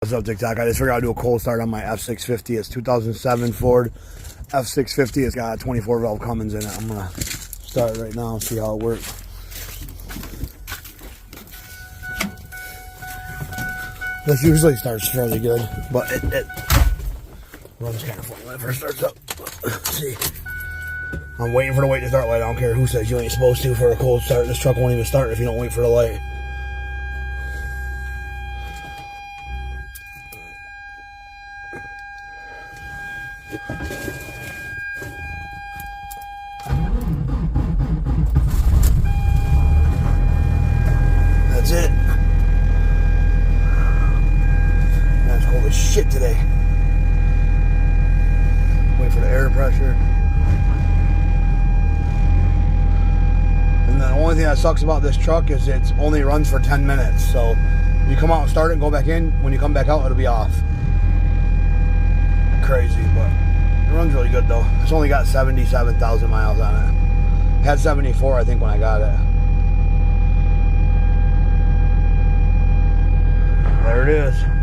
What's up, TikTok? I just figured I'd do a cold start on my f650. It's 2007 Ford f650. It's got a 24 valve Cummins in it. I'm gonna start right now and see how it works. This usually starts fairly good, but it runs kind of funny when it first starts up. Let's see. I'm waiting for the wait to start light. I don't care who says you ain't supposed to for a cold start. This truck won't even start if you don't wait for the light. That's it. Man, it's cold as shit today. Wait for the air pressure. And the only thing that sucks about this truck is it only runs for 10 minutes. So you come out and start it and go back in. When you come back out, it'll be off. Crazy, but it runs really good though. It's only got 77,000 miles on it. It had 74, I think, when I got it. There it is.